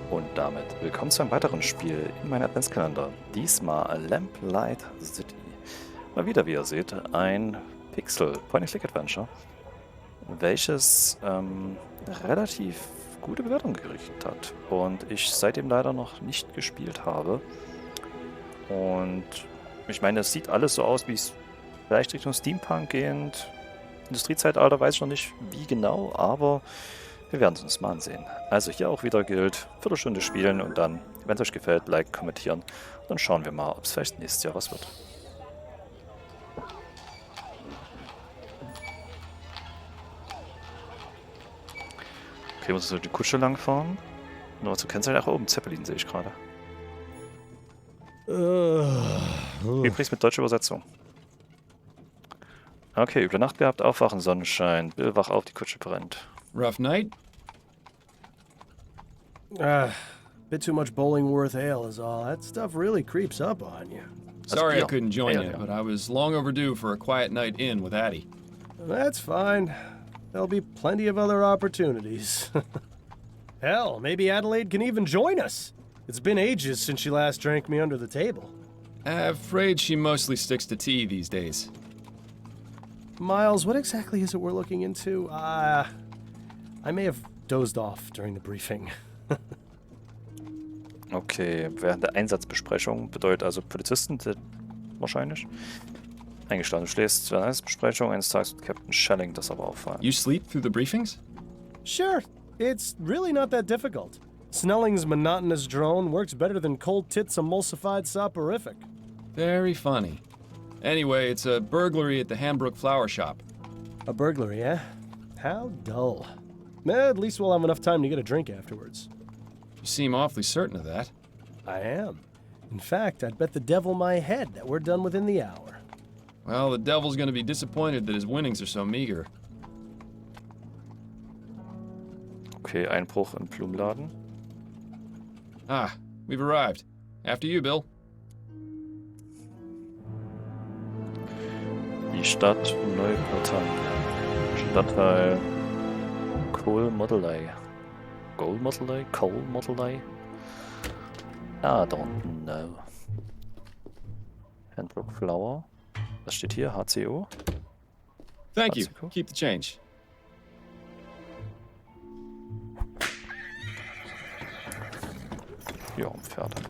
Und damit willkommen zu einem weiteren Spiel in meinem Adventskalender. Diesmal Lamplight City. Mal wieder, wie ihr seht, ein Pixel-Point-and-Click-Adventure, welches relativ gute Bewertung gekriegt hat und ich seitdem leider noch nicht gespielt habe. Und ich meine, es sieht alles so aus, wie es vielleicht Richtung Steampunk gehend. Industriezeitalter weiß ich noch nicht, wie genau, aber wir werden es uns mal ansehen. Also hier auch wieder gilt, Viertelstunde spielen und dann, wenn es euch gefällt, like, kommentieren. Und dann schauen wir mal, ob es vielleicht nächstes Jahr was wird. Okay, muss so die Kutsche langfahren. Nur zu kennzeichnen, ach oben, Zeppelin sehe ich gerade. Übrigens mit deutscher Übersetzung. Okay, üble Nacht gehabt, aufwachen, Sonnenschein. Bill, wach auf, die Kutsche brennt. Rough night? Bit too much Bollingworth ale is all. That stuff really creeps up on you. Sorry I Spiel. couldn't join Ja, you, ja. but I was long overdue for a quiet night in with Addie. That's fine. There'll be plenty of other opportunities. Hell, maybe Adelaide can even join us. It's been ages since she last drank me under the table. Afraid she mostly sticks to tea these days. Miles, what exactly is it we're looking into? I may have dozed off during the briefing. Okay, während der Einsatzbesprechung bedeutet also Polizisten wahrscheinlich. Eingeschlafen. Du schläfst während der Einsatzbesprechung eines Tages mit Captain Schelling, das aber auffallen. You sleep through the briefings? Sure, it's really not that difficult. Snelling's monotonous drone works better than Cold Tit's emulsified soporific. Very funny. Anyway, it's a burglary at the Hambrook Flower Shop. A burglary, eh? How dull. At least we'll have enough time to get a drink afterwards. You seem awfully certain of that. I am. In fact, I'd bet the devil my head that we're done within the hour. Well, the devil's gonna be disappointed that his winnings are so meager. Okay, Einbruch im Blumenladen. Ah, we've arrived. After you, Bill. Die Stadt Neubretagne. Stadtteil Coal-Modelei. Gold-Modelei? Coal-Modelei? I don't know. Handbrook Flower. Was steht hier? HCO? Thank you. That's cool. Keep the change. Ja, Pferde.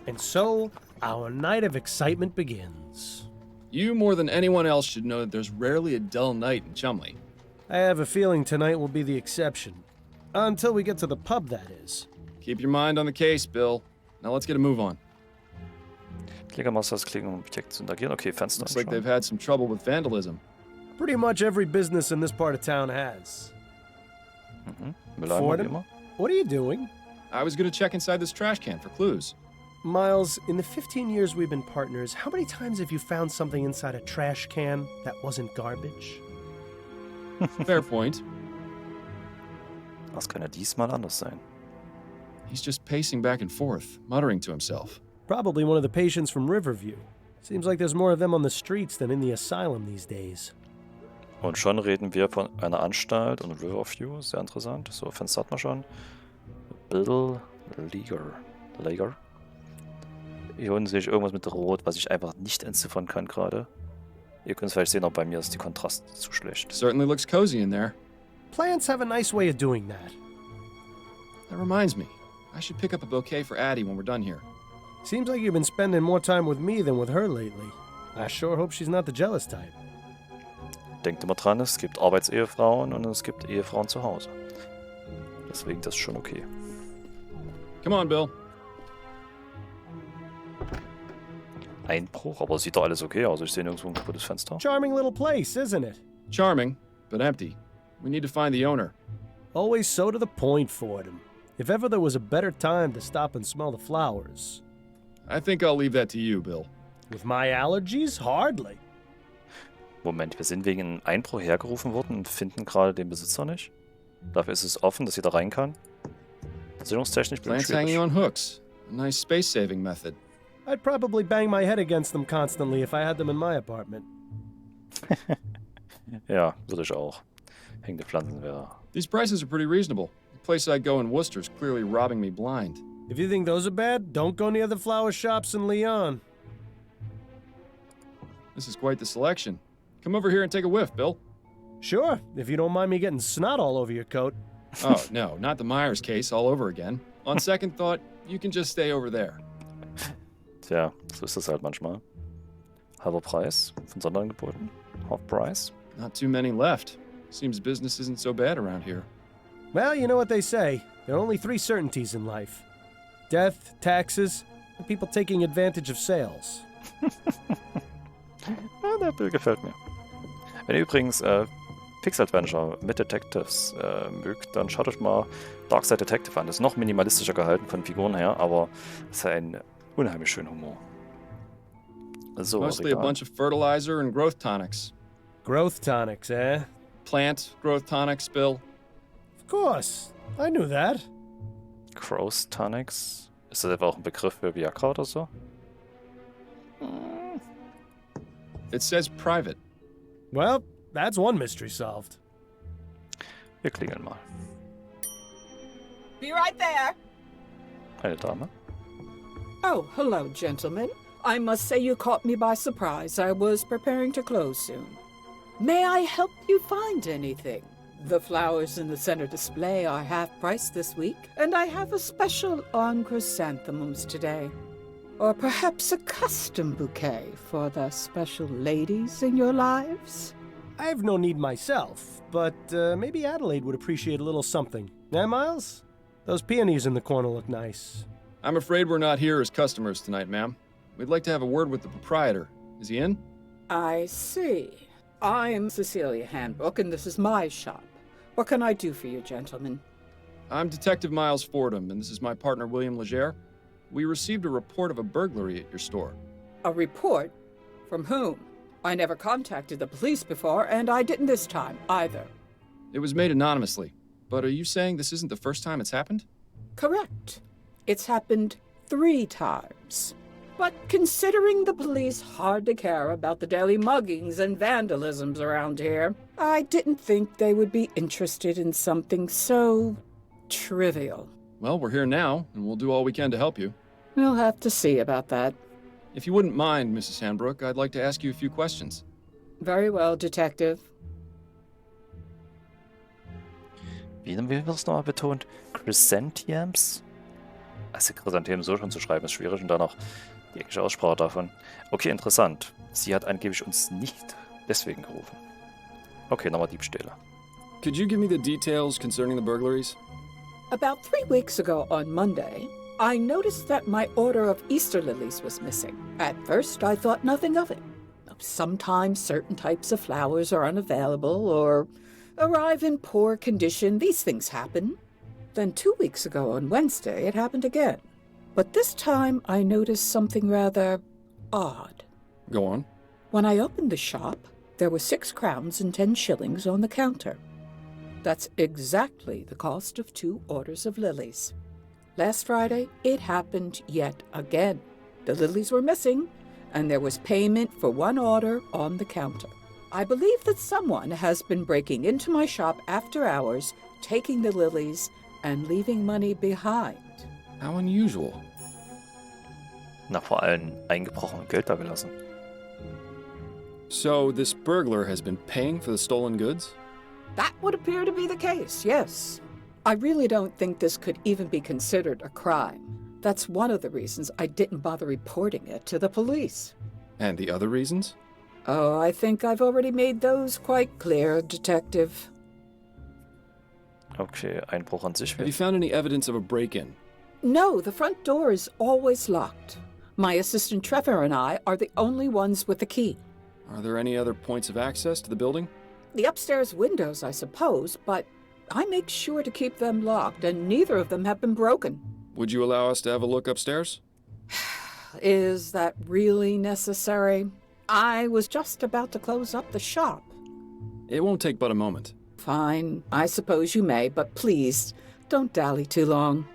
And so, our night of excitement begins. You, more than anyone else, should know that there's rarely a dull night in Chumley. I have a feeling tonight will be the exception. Until we get to the pub, that is. Keep your mind on the case, Bill. Now let's get a move on. Klickermasters klicken, um Objekt zu interagieren. Okay, Fenster. Looks like anschauen. they've had some trouble with vandalism. Pretty much every business in this part of town has. Mülleimer, wie Fordham? immer. What are you doing? I was gonna check inside this trash can for clues. Miles, in the 15 years we've been partners, how many times have you found something inside a trash can that wasn't garbage? Fair point. Was kann ja diesmal anders sein? He's just pacing back and forth, muttering to himself. Probably one of the patients from Riverview. Seems like there's more of them on the streets than in the asylum these days. Und schon reden wir von einer Anstalt und Riverview. Sehr interessant. So, Fenster hat man schon. Bill Lager. Hier unten sehe ich irgendwas mit Rot, was ich einfach nicht entziffern kann gerade. Ihr könnt es vielleicht sehen, auch bei mir ist die Kontrast zu schlecht. Certainly looks cozy in there. Plants have a nice way of doing that. That reminds me. I should pick up a bouquet for Addie when we're done here. Seems like you've been spending more time with me than with her lately. I sure hope she's not the jealous type. Denkt immer dran, es gibt Arbeitsehefrauen und es gibt Ehefrauen zu Hause. Deswegen das ist schon okay. Come on, Bill. Einbruch, aber es sieht doch alles okay aus. Ich sehe nirgendwo ein kaputtes Fenster. Charming little place, isn't it? Charming, but empty. We need to find the owner. Always so to the point, Fordham. If ever there was a better time to stop and smell the flowers. I think I'll leave that to you, Bill. With my allergies? Hardly. Moment, wir sind wegen einem Einbruch hergerufen worden und finden gerade den Besitzer nicht. Dafür ist es offen, dass jeder rein kann. Versicherungstechnisch bin ich Plants hanging schwierig. on hooks. A nice space-saving method. I'd probably bang my head against them constantly if I had them in my apartment. Ja, würde ich auch. Hängende Pflanzen wäre. These prices are pretty reasonable. The place I go in Worcester's clearly robbing me blind. If you think those are bad, don't go near the flower shops in Lyon. This is quite the selection. Come over here and take a whiff, Bill. Sure, if you don't mind me getting snot all over your coat. Oh, no, not the Myers case all over again. On second thought, you can just stay over there. Tja, so ist es halt manchmal. Halber Preis von Sonderangeboten. Half Price. Not too many left. Seems business isn't so bad around here. Well, you know what they say. There are only 3 certainties in life. Death, taxes, and people taking advantage of sales. Ja, der Bild gefällt mir. Wenn ihr übrigens Pixel-Adventure mit Detectives mögt, dann schaut euch mal Dark Side Detective an. Das ist noch minimalistischer gehalten von Figuren her, aber es hat einen unheimlich schönen Humor. So, Mostly a bunch of fertilizer and growth tonics. Growth tonics, eh? Plant growth tonics, Bill. Of course. I knew that. Growth Tonics. Ist das etwa auch ein Begriff für Viagra oder so? It says private. Well, that's one mystery solved. Wir klingeln mal. Be right there. Eine Dame. Oh, hello, gentlemen. I must say you caught me by surprise. I was preparing to close soon. May I help you find anything? The flowers in the center display are half price this week, and I have a special on chrysanthemums today. Or perhaps a custom bouquet for the special ladies in your lives? I have no need myself, but maybe Adelaide would appreciate a little something. Eh, Miles? Those peonies in the corner look nice. I'm afraid we're not here as customers tonight, ma'am. We'd like to have a word with the proprietor. Is he in? I see. I'm Cecilia Handbook, and this is my shop. What can I do for you, gentlemen? I'm Detective Miles Fordham, and this is my partner, William Legere. We received a report of a burglary at your store. A report? From whom? I never contacted the police before, and I didn't this time, either. It was made anonymously. But are you saying this isn't the first time it's happened? Correct. It's happened 3 times. But considering the police hardly care about the daily muggings and vandalisms around here, I didn't think they would be interested in something so trivial. Well, we're here now, and we'll do all we can to help you. We'll have to see about that. If you wouldn't mind, Mrs. Handbrook, I'd like to ask you a few questions. Very well, Detective. Wie wird das nochmal betont? Chrysanthemums? Also Chrysanthemen so schon zu schreiben ist schwierig und dann noch die englische Aussprache davon. Okay, interessant. Sie hat angeblich uns nicht deswegen gerufen. Okay, nochmal Diebstähle. Could you give me the details concerning the burglaries? About 3 weeks ago on Monday, I noticed that my order of Easter lilies was missing. At first, I thought nothing of it. Sometimes certain types of flowers are unavailable or arrive in poor condition. These things happen. Then 2 weeks ago on Wednesday, it happened again. But this time, I noticed something rather odd. Go on. When I opened the shop, there were 6 crowns and 10 shillings on the counter. That's exactly the cost of 2 orders of lilies. Last Friday, it happened yet again. The lilies were missing, and there was payment for 1 order on the counter. I believe that someone has been breaking into my shop after hours, taking the lilies, and leaving money behind. How unusual. Na, vor allem eingebrochen und Geld da gelassen. So, this burglar has been paying for the stolen goods? That would appear to be the case, yes. I really don't think this could even be considered a crime. That's one of the reasons I didn't bother reporting it to the police. And the other reasons? Oh, I think I've already made those quite clear, Detective. Okay, Einbruch an sich. Have you found any evidence of a break-in? No, the front door is always locked. My assistant Trevor and I are the only ones with the key. Are there any other points of access to the building? The upstairs windows, I suppose, but I make sure to keep them locked, and neither of them have been broken. Would you allow us to have a look upstairs? Is that really necessary? I was just about to close up the shop. It won't take but a moment. Fine, I suppose you may, but please, don't dally too long.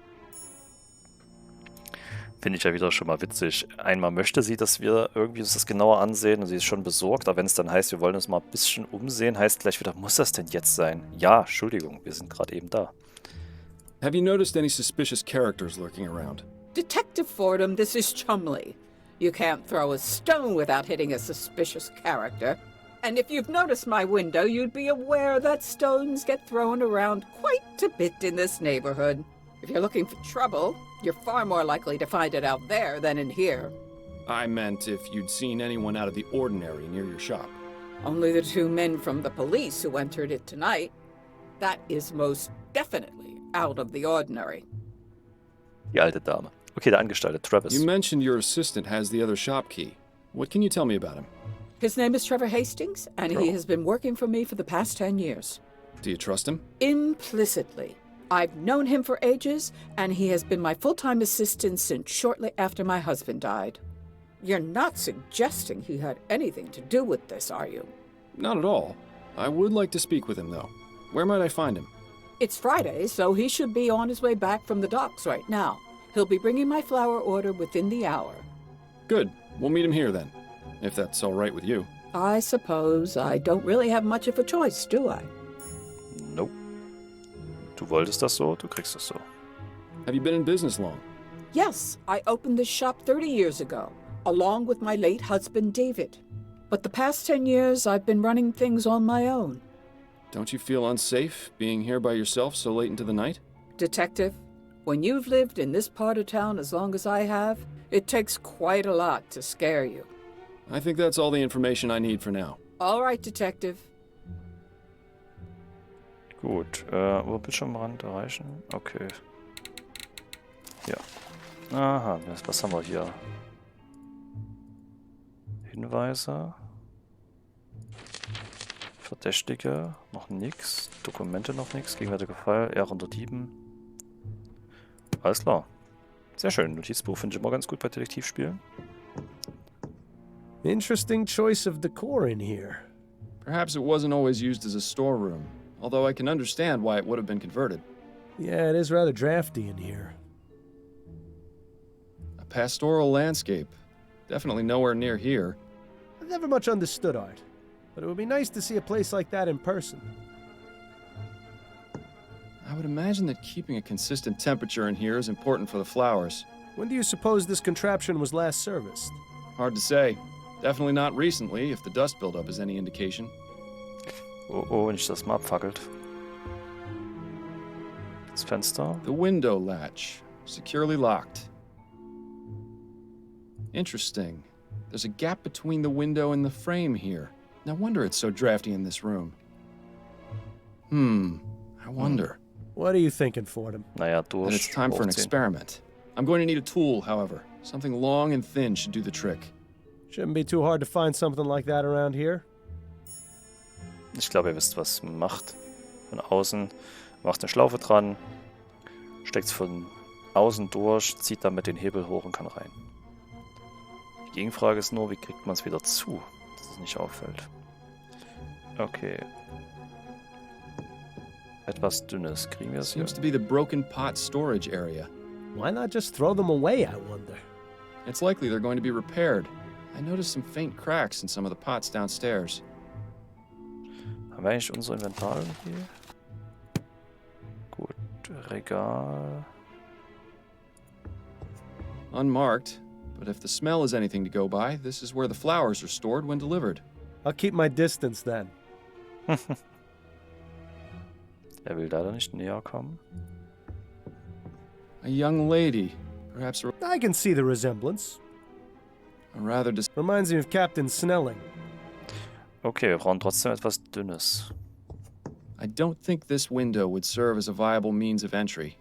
Finde ich ja wieder schon mal witzig. Einmal möchte sie, dass wir irgendwie uns das genauer ansehen und sie ist schon besorgt, aber wenn es dann heißt, wir wollen uns mal ein bisschen umsehen, heißt gleich wieder, muss das denn jetzt sein? Ja, Entschuldigung, wir sind gerade eben da. Have you noticed any suspicious characters lurking around? Detective Fordham, this is Chumley. You can't throw a stone without hitting a suspicious character. And if you've noticed my window, you'd be aware that stones get thrown around quite a bit in this neighborhood. If you're looking for trouble, you're far more likely to find it out there than in here. I meant if you'd seen anyone out of the ordinary near your shop. Only the 2 men from the police who entered it tonight. That is most definitely out of the ordinary. Die alte Dame. Okay, der Angestellte, Travis. You mentioned your assistant has the other shop key. What can you tell me about him? His name is Trevor Hastings, and he has been working for me for the past 10 years. Do you trust him? Implicitly. I've known him for ages, and he has been my full-time assistant since shortly after my husband died. You're not suggesting he had anything to do with this, are you? Not at all. I would like to speak with him, though. Where might I find him? It's Friday, so he should be on his way back from the docks right now. He'll be bringing my flower order within the hour. Good. We'll meet him here, then. If that's all right with you. I suppose I don't really have much of a choice, do I? Nope. Du wolltest das so, du kriegst das so. Have you been in business long? Yes, I opened this shop 30 years ago, along with my late husband, David. But the past 10 years, I've been running things on my own. Don't you feel unsafe being here by yourself so late into the night? Detective, when you've lived in this part of town as long as I have, it takes quite a lot to scare you. I think that's all the information I need for now. All right, Detective. Gut, Bildschirmrand erreichen. Okay. Ja. Aha, was haben wir hier? Hinweise. Verdächtige, noch nix. Dokumente noch nix. Gegenwärtiger Fall, eher unter Dieben. Alles klar. Sehr schön. Notizbuch finde ich immer ganz gut bei Detektivspielen. Interesting choice of decor in here. Perhaps it wasn't always used as a storeroom, although I can understand why it would have been converted. Yeah, it is rather drafty in here. A pastoral landscape. Definitely nowhere near here. I've never much understood art, but it would be nice to see a place like that in person. I would imagine that keeping a consistent temperature in here is important for the flowers. When do you suppose this contraption was last serviced? Hard to say. Definitely not recently, if the dust buildup is any indication. Oh, oh, wenn ich das mal abfackelt. Das Fenster. The window latch. Securely locked. Interesting. There's a gap between the window and the frame here. No wonder it's so drafty in this room. I wonder. What are you thinking, Fordham? Naja, Then it's time for an hochziehen. experiment. I'm going to need a tool, however. Something long and thin should do the trick. Shouldn't be too hard to find something like that around here. Ich glaube, ihr wisst, was man macht. Von außen macht eine Schlaufe dran, steckt es von außen durch, zieht damit den Hebel hoch und kann rein. Die Gegenfrage ist nur, wie kriegt man es wieder zu, dass es nicht auffällt. Okay. Etwas Dünnes. Kriegen wir es hier? Seems to be the broken pot storage area. Why not just throw them away, I wonder? It's likely they're going to be repaired. I noticed some faint cracks in some of the pots downstairs. Haben wir eigentlich unser Inventar irgendwie? Gut, Regal. Unmarked, but if the smell is anything to go by, this is where the flowers are stored when delivered. I'll keep my distance then. Er will leider nicht näher kommen. A young lady, perhaps I can see the resemblance. a rather Reminds me of Captain Snelling. Okay, wir brauchen trotzdem etwas Dünnes. I don't think this window would serve as a viable means of entry.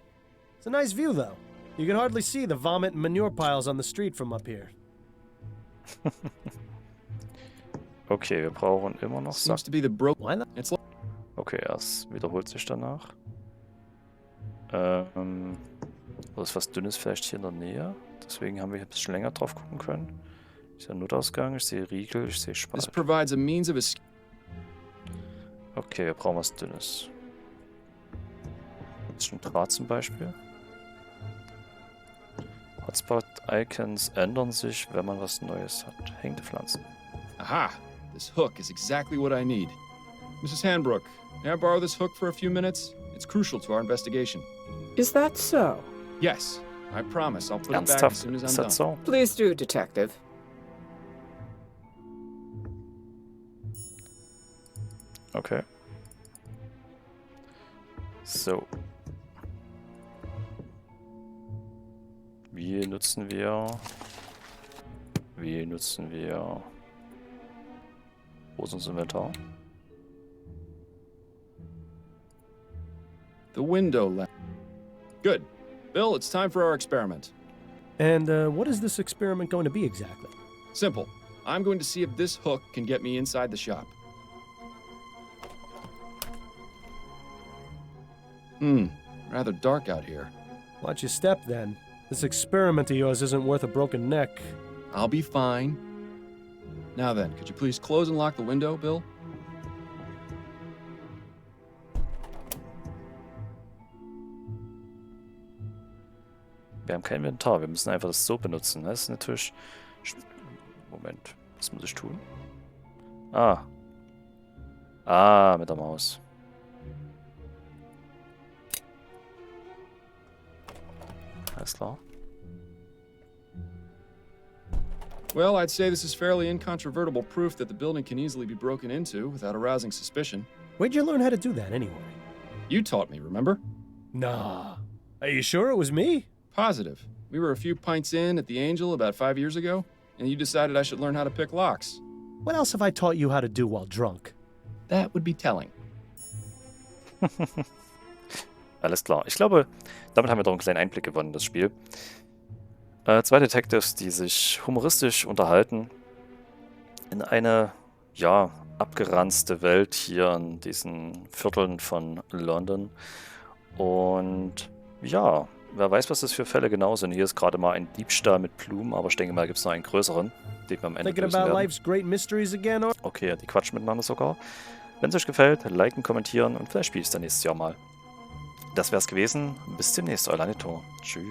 It's a nice view, though. You can hardly see the vomit and manure piles on the street from up here. Okay, wir brauchen immer noch Sack. Seems to be the broken. Why not? It's like Okay, es wiederholt sich danach. ist was Dünnes vielleicht hier in der Nähe. Deswegen haben wir hier ein bisschen länger drauf gucken können. Ich sehe Notausgang, ich sehe Riegel, ich sehe this Spalt. provides a means of escape. Okay, wir brauchen was Dünnes. Das ist schon Draht zum Beispiel. Hotspot-Icons ändern sich, wenn man was Neues hat. Hängende Pflanzen. Aha! This hook is exactly what I need. Mrs. Hanbrook, may I borrow this hook for a few minutes? It's crucial to our investigation. Is that so? Yes, I promise I'll put it back as Ernsthaft? soon as Ist I'm das done. so? Please do, Detective. Okay. So. Wie nutzen wir... Wo ist unser Inventar? The window lamp. Good. Bill, it's time for our experiment. And what is this experiment going to be exactly? Simple. I'm going to see if this hook can get me inside the shop. Rather dark out here. Watch your step then. This experiment of yours isn't worth a broken neck. I'll be fine. Now then, could you please close and lock the window, Bill? Wir haben kein Inventar, wir müssen einfach das so benutzen. Das ist natürlich... Moment, was muss ich tun? Ah. Ah, mit der Maus. Alles klar. Well, I'd say this is fairly incontrovertible proof that the building can easily be broken into without arousing suspicion. Where'd you learn how to do that anyway? You taught me, remember? Nah. Are you sure it was me? Positive. We were a few pints in at the Angel about 5 years ago, and you decided I should learn how to pick locks. What else have I taught you how to do while drunk? That would be telling. Alles klar. Ich glaube, damit haben wir doch einen kleinen Einblick gewonnen in das Spiel. Zwei Detectives, die sich humoristisch unterhalten in eine, ja, abgeranzte Welt hier in diesen Vierteln von London. Und ja, wer weiß, was das für Fälle genau sind. Hier ist gerade mal ein Diebstahl mit Blumen, aber ich denke mal, gibt es noch einen größeren, den wir am Ende Thinking lösen about werden. life's great mysteries again, or? Okay, die quatschen miteinander sogar. Wenn es euch gefällt, liken, kommentieren und vielleicht spiele ich es dann nächstes Jahr mal. Das wär's gewesen. Bis demnächst, euer Elandirthor. Tschüss.